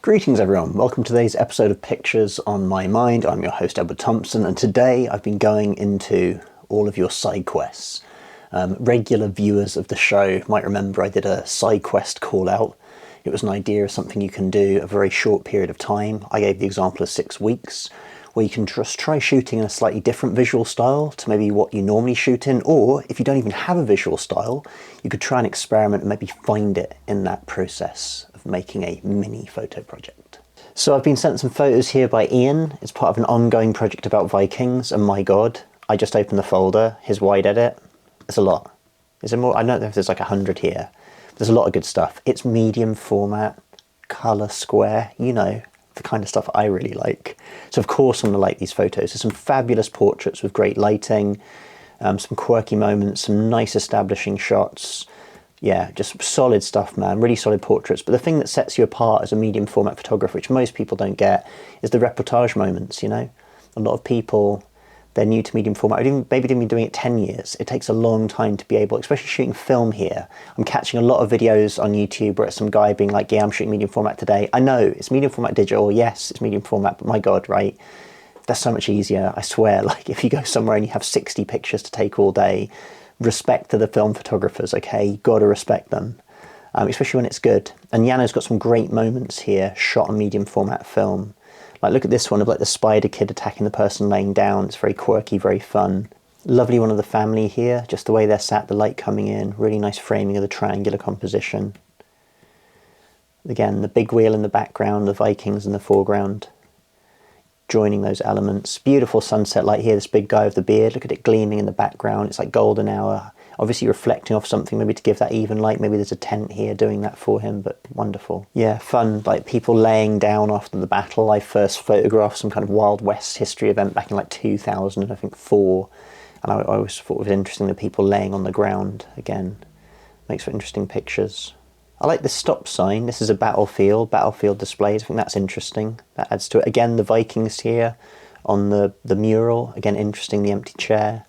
Greetings everyone, welcome to today's episode of Pictures on My Mind. I'm your host Edward Thompson, and today I've been going into all of your side quests. Regular viewers of the show might remember I did a side quest call out. It was an idea of something you can do a very short period of time. I gave the example of 6 weeks, where you can just try shooting in a slightly different visual style to maybe what you normally shoot in, or if you don't even have a visual style, you could try and experiment and maybe find it in that process of making a mini photo project. So I've been sent some photos here by Ian. It's part of an ongoing project about Vikings, and my god, I just opened the folder, his wide edit. There's a lot. Is there more? I don't know if there's like 100 here. There's a lot of good stuff. It's medium format, colour square, you know, the kind of stuff I really like. So of course I'm going to like these photos. There's some fabulous portraits with great lighting, some quirky moments, some nice establishing shots. Yeah, just solid stuff, man. Really solid portraits. But the thing that sets you apart as a medium format photographer, which most people don't get, is the reportage moments, you know? A lot of people, they're new to medium format. Maybe they've been doing it 10 years. It takes a long time to be able, especially shooting film here. I'm catching a lot of videos on YouTube where it's some guy being like, yeah, I'm shooting medium format today. I know, it's medium format digital. Yes, it's medium format, but my God, right? That's so much easier. I swear, like if you go somewhere and you have 60 pictures to take all day, respect to the film photographers, okay? You gotta respect them, especially when it's good. And Yano's got some great moments here, shot on medium format film. Like, look at this one of like the spider kid attacking the person laying down. It's very quirky, very fun. Lovely one of the family here, just the way they're sat, the light coming in, really nice framing of the triangular composition. Again, the big wheel in the background, the Vikings in the foreground, joining those elements. Beautiful sunset light here, this big guy with the beard, look at it gleaming in the background. It's like golden hour, obviously reflecting off something, maybe to give that even light. Maybe there's a tent here doing that for him, but wonderful. Yeah, fun, like people laying down after the battle. I first photographed some kind of Wild West history event back in like 2004, and I always thought it was interesting that people laying on the ground, again, makes for interesting pictures. I like this stop sign. This is a battlefield displays. I think that's interesting. That adds to it. Again, the Vikings here on the mural. Again, interesting, the empty chair.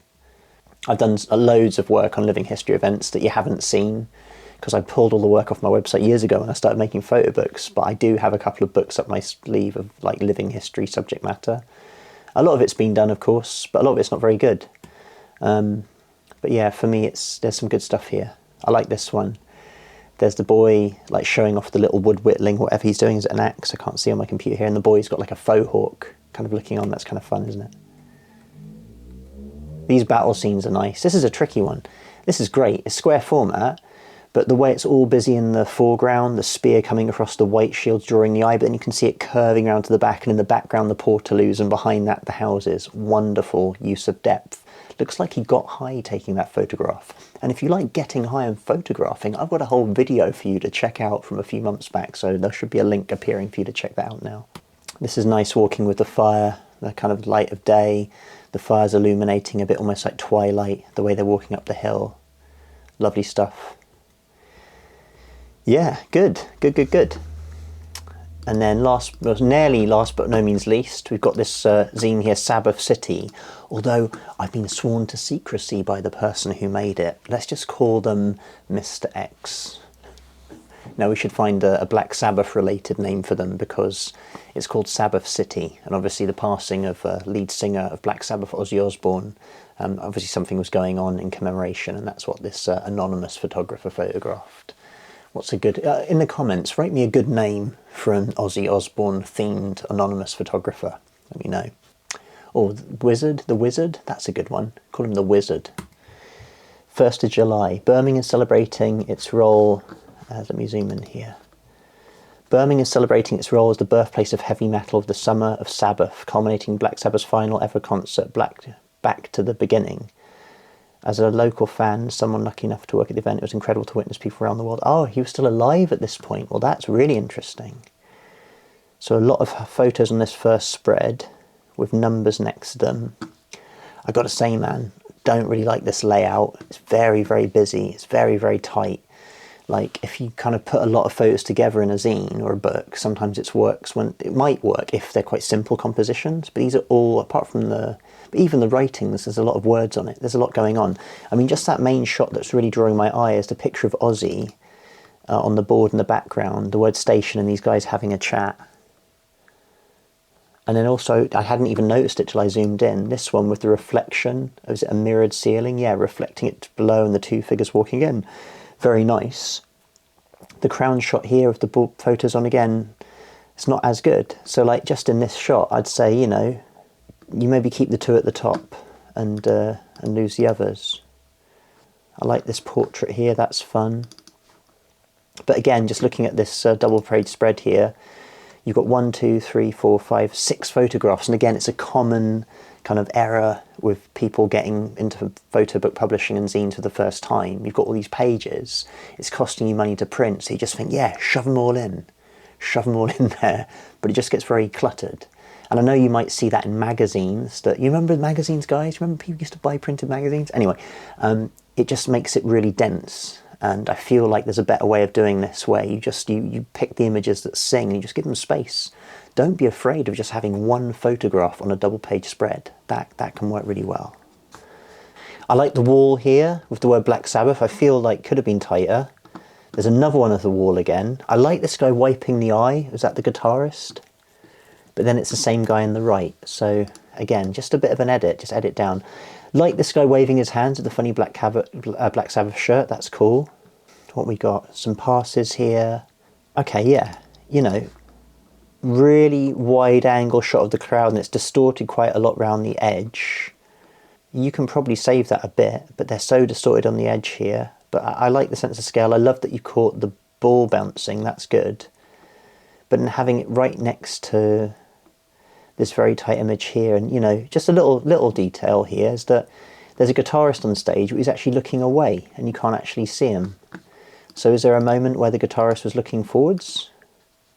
I've done loads of work on living history events that you haven't seen because I pulled all the work off my website years ago when I started making photo books, but I do have a couple of books up my sleeve of like living history subject matter. A lot of it's been done, of course, but a lot of it's not very good. But yeah, for me, there's some good stuff here. I like this one. There's the boy like showing off the little wood whittling, whatever he's doing is an axe. I can't see on my computer here. And the boy's got like a faux hawk kind of looking on. That's kind of fun, isn't it? These battle scenes are nice. This is a tricky one. This is great. It's square format, but the way it's all busy in the foreground, the spear coming across the white shields drawing the eye, but then you can see it curving around to the back, and in the background the portaloos, and behind that the houses. Wonderful use of depth. Looks like he got high taking that photograph. And if you like getting high and photographing, I've got a whole video for you to check out from a few months back, so there should be a link appearing for you to check that out now. This is nice walking with the fire, the kind of light of day. The fire's illuminating a bit almost like twilight, the way they're walking up the hill. Lovely stuff. Yeah, good. And then nearly last but no means least, we've got this zine here, Sabbath City. Although I've been sworn to secrecy by the person who made it. Let's just call them Mr. X. Now we should find a Black Sabbath related name for them because it's called Sabbath City. And obviously the passing of lead singer of Black Sabbath, Ozzy Osbournes, obviously something was going on in commemoration, and that's what this anonymous photographer photographed. What's a good, in the comments, write me a good name for an Ozzy Osbourne themed anonymous photographer. Let me know. Oh, the Wizard, that's a good one. Call him the Wizard. 1st of July, Birmingham is celebrating its role, let me zoom in here. Birmingham is celebrating its role as the birthplace of heavy metal of the summer of Sabbath, culminating in Black Sabbath's final ever concert, Back to the Beginning. As a local fan, someone lucky enough to work at the event, it was incredible to witness people around the world. Oh, he was still alive at this point. Well, that's really interesting. So a lot of photos on this first spread with numbers next to them. I got to say, man, don't really like this layout. It's very, very busy. It's very, very tight. Like if you kind of put a lot of photos together in a zine or a book, sometimes it might work if they're quite simple compositions, but these are all, apart from even the writings, there's a lot of words on it. There's a lot going on. I mean, just that main shot that's really drawing my eye is the picture of Ozzy on the board in the background, the word station and these guys having a chat. And then also, I hadn't even noticed it till I zoomed in, this one with the reflection. Is it a mirrored ceiling? Yeah, reflecting it below and the two figures walking in. Very nice. The crown shot here with the photos on again, it's not as good. So like just in this shot, I'd say, you know, you maybe keep the two at the top and lose the others. I like this portrait here, that's fun. But again, just looking at this double page spread here, you've got 1, 2, 3, 4, 5, 6 photographs. And again, it's a common kind of error with people getting into photo book publishing and zines for the first time. You've got all these pages, it's costing you money to print, so you just think, yeah, shove them all in there, but it just gets very cluttered. And I know you might see that in magazines, that you remember magazines, guys? Remember people used to buy printed magazines? Anyway, it just makes it really dense. And I feel like there's a better way of doing this, where you just you pick the images that sing and you just give them space. Don't be afraid of just having one photograph on a double page spread. That can work really well. I like the wall here with the word Black Sabbath. I feel like could have been tighter. There's another one of the wall again. I like this guy wiping the eye. Is that the guitarist? But then it's the same guy on the right. So again, just a bit of an edit, just edit down. Like this guy waving his hands with the funny Black Sabbath shirt. That's cool. What we got? Some passes here. Okay, yeah. You know, really wide angle shot of the crowd, and it's distorted quite a lot around the edge. You can probably save that a bit, but they're so distorted on the edge here. But I like the sense of scale. I love that you caught the ball bouncing. That's good. But in having it right next to this very tight image here, and you know, just a little detail here is that there's a guitarist on stage, but he's actually looking away, and you can't actually see him. So is there a moment where the guitarist was looking forwards?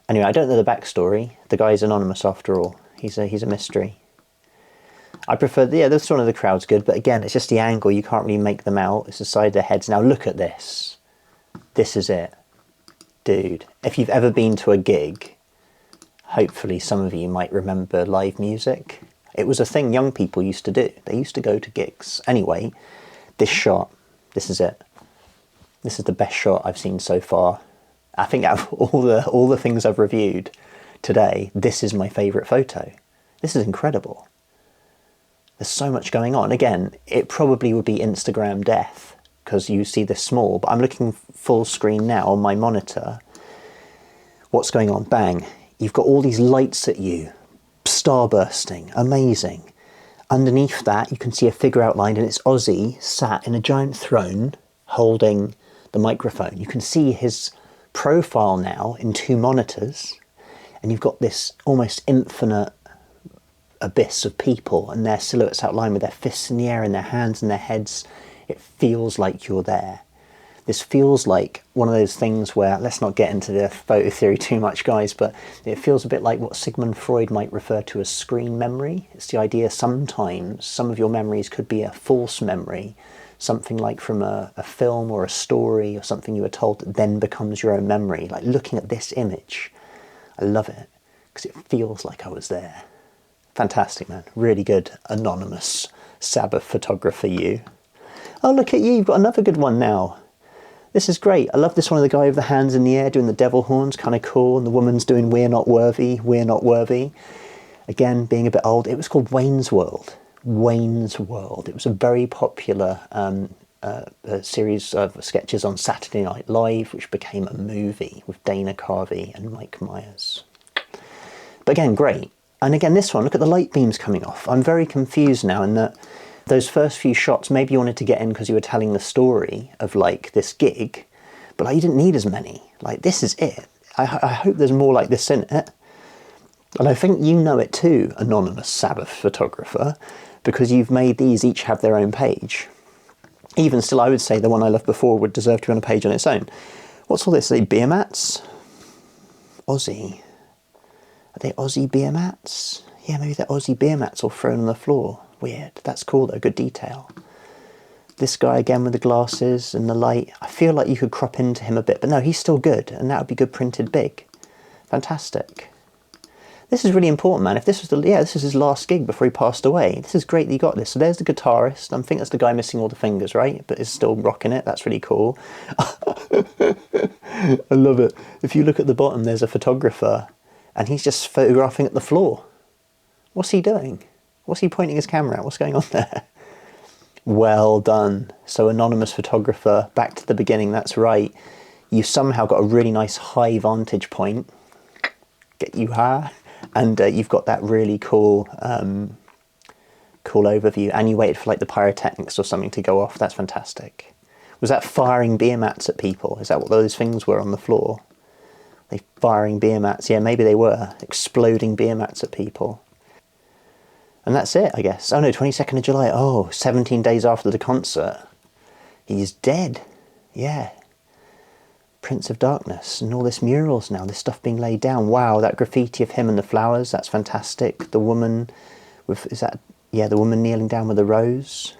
Anyway, I don't know the backstory. The guy's anonymous after all. He's a mystery. I prefer, yeah, this one of the crowd's good, but again, it's just the angle. You can't really make them out. It's the side of their heads. Now look at this. This is it. Dude, if you've ever been to a gig, hopefully some of you might remember live music. It was a thing young people used to do. They used to go to gigs. Anyway, this shot, this is it. This is the best shot I've seen so far. I think out of all the things I've reviewed today, this is my favourite photo. This is incredible. There's so much going on. Again, it probably would be Instagram death because you see this small, but I'm looking full screen now on my monitor. What's going on? Bang. You've got all these lights at you, starbursting, amazing. Underneath that, you can see a figure outlined, and it's Ozzy sat in a giant throne holding the microphone. You can see his profile now in 2 monitors, and you've got this almost infinite abyss of people and their silhouettes outlined with their fists in the air and their hands and their heads. It feels like you're there. This feels like one of those things where, let's not get into the photo theory too much, guys, but it feels a bit like what Sigmund Freud might refer to as screen memory. It's the idea sometimes some of your memories could be a false memory, something like from a film or a story or something you were told that then becomes your own memory. Like looking at this image, I love it because it feels like I was there. Fantastic, man. Really good anonymous Sabbath photographer, you. Oh, look at you. You've got another good one now. This is great. I love this one of the guy with the hands in the air doing the devil horns. Kind of cool. And the woman's doing We're Not Worthy, We're Not Worthy. Again, being a bit old. It was called Wayne's World. Wayne's World. It was a very popular a series of sketches on Saturday Night Live, which became a movie with Dana Carvey and Mike Myers. But again, great. And again, this one, look at the light beams coming off. I'm very confused now in that those first few shots, maybe you wanted to get in because you were telling the story of like this gig, but like, you didn't need as many. Like, this is it. I hope there's more like this in it. And I think you know it too, anonymous Sabbath photographer, because you've made these each have their own page. Even still, I would say the one I left before would deserve to be on a page on its own. What's all this? Are they beer mats? Ozzy. Are they Ozzy beer mats? Yeah, maybe they're Ozzy beer mats all thrown on the floor. Weird. That's cool though, good detail. This guy again with the glasses and the light. I feel like you could crop into him a bit, but no, he's still good, and that would be good printed big. Fantastic. This is really important, man. If this was this is his last gig before he passed away. This is great that you got this. So there's the guitarist. I think that's the guy missing all the fingers, right? But is still rocking it. That's really cool. I love it. If you look at the bottom, there's a photographer, and he's just photographing at the floor. What's he doing? What's he pointing his camera at? What's going on there? Well done. So anonymous photographer, back to the beginning, that's right. You somehow got a really nice high vantage point. Get you high. And you've got that really cool cool overview. And you waited for like the pyrotechnics or something to go off. That's fantastic. Was that firing beer mats at people? Is that what those things were on the floor? They firing beer mats? Yeah, maybe they were. Exploding beer mats at people. And that's it, I guess. Oh no, 22nd of July. Oh, 17 days after the concert. He's dead. Yeah. Prince of Darkness. And all this murals now, this stuff being laid down. Wow, that graffiti of him and the flowers, that's fantastic. The woman with, the woman kneeling down with a rose.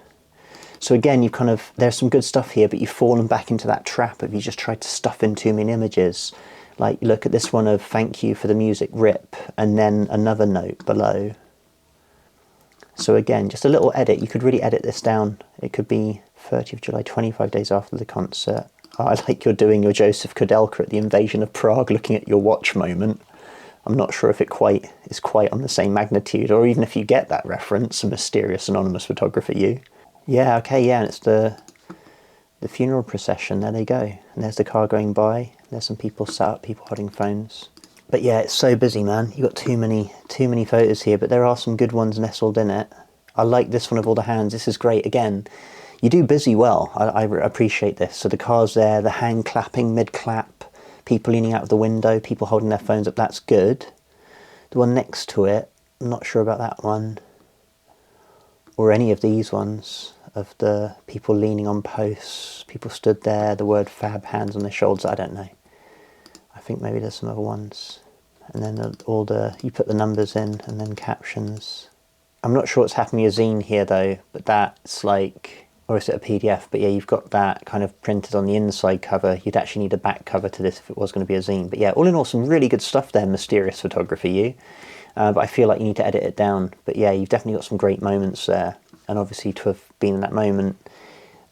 So again, you've kind of, there's some good stuff here, but you've fallen back into that trap of you just tried to stuff in too many images. Like, look at this one of thank you for the music, rip, and then another note below. So again, just a little edit. You could really edit this down. It could be 30th of July, 25 days after the concert. Oh, I like you're doing your Joseph Koudelka at the invasion of Prague, looking at your watch moment. I'm not sure if it is quite on the same magnitude, or even if you get that reference, a mysterious anonymous photographer you. Yeah, okay, yeah, and it's the funeral procession. There they go. And there's the car going by. There's some people sat up, people holding phones. But yeah, it's so busy, man. You've got too many photos here, but there are some good ones nestled in it. I like this one of all the hands. This is great. Again, you do busy well. I appreciate this. So the car's there, the hand clapping, mid-clap, people leaning out of the window, people holding their phones up. That's good. The one next to it, I'm not sure about that one. Or any of these ones of the people leaning on posts, people stood there, the word fab, hands on their shoulders. I don't know. I think maybe there's some other ones. And then you put the numbers in and then captions. I'm not sure what's happening with zine here though, but that's like, or is it a PDF? But yeah, you've got that kind of printed on the inside cover. You'd actually need a back cover to this if it was going to be a zine. But yeah, all in all, some really good stuff there, mysterious photography, you. But I feel like you need to edit it down. But yeah, you've definitely got some great moments there. And obviously to have been in that moment.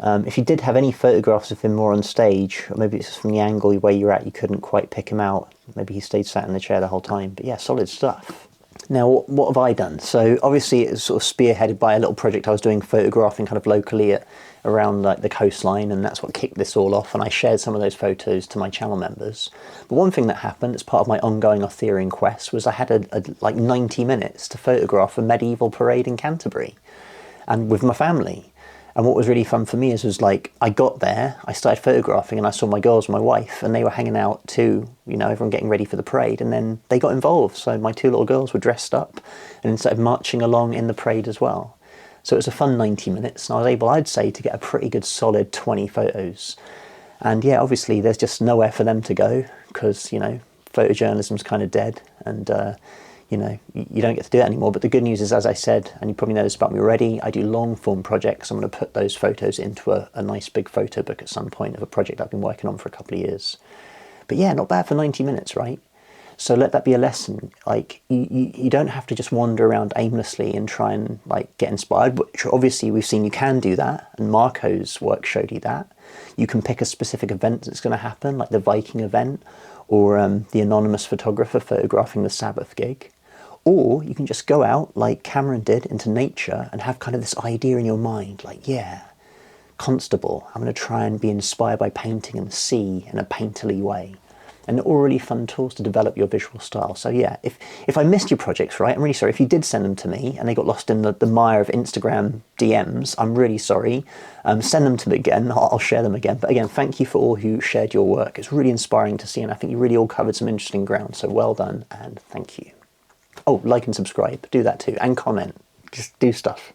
If you did have any photographs of him more on stage, or maybe it's just from the angle where you're at, you couldn't quite pick him out. Maybe he stayed sat in the chair the whole time. But yeah, solid stuff. Now, what have I done? So obviously it was sort of spearheaded by a little project I was doing, photographing kind of locally around like the coastline, and that's what kicked this all off. And I shared some of those photos to my channel members. But one thing that happened as part of my ongoing Arthurian quest was I had like 90 minutes to photograph a medieval parade in Canterbury, and with my family. And what was really fun for me was like, I got there, I started photographing, and I saw my girls, my wife, and they were hanging out too, you know, everyone getting ready for the parade, and then they got involved. So my two little girls were dressed up and started marching along in the parade as well. So it was a fun 90 minutes, and I was able, I'd say, to get a pretty good solid 20 photos. And yeah, obviously there's just nowhere for them to go, because, you know, photojournalism's kind of dead, and you know, you don't get to do that anymore. But the good news is, as I said, and you probably know this about me already, I do long form projects. I'm going to put those photos into a nice big photo book at some point of a project I've been working on for a couple of years. But yeah, not bad for 90 minutes, right? So let that be a lesson. Like, you don't have to just wander around aimlessly and try and like get inspired, which obviously we've seen you can do that, and Marco's work showed you that. You can pick a specific event that's going to happen, like the Viking event, or the anonymous photographer photographing the Sabbath gig. Or you can just go out, like Cameron did, into nature and have kind of this idea in your mind, like, yeah, Constable, I'm going to try and be inspired by painting in the sea in a painterly way. And they're all really fun tools to develop your visual style. So yeah, if I missed your projects, right, I'm really sorry. If you did send them to me and they got lost in the mire of Instagram DMs, I'm really sorry. Send them to me again, I'll share them again. But again, thank you for all who shared your work. It's really inspiring to see, and I think you really all covered some interesting ground. So well done, and thank you. Oh, like and subscribe, do that too, and comment. Just do stuff.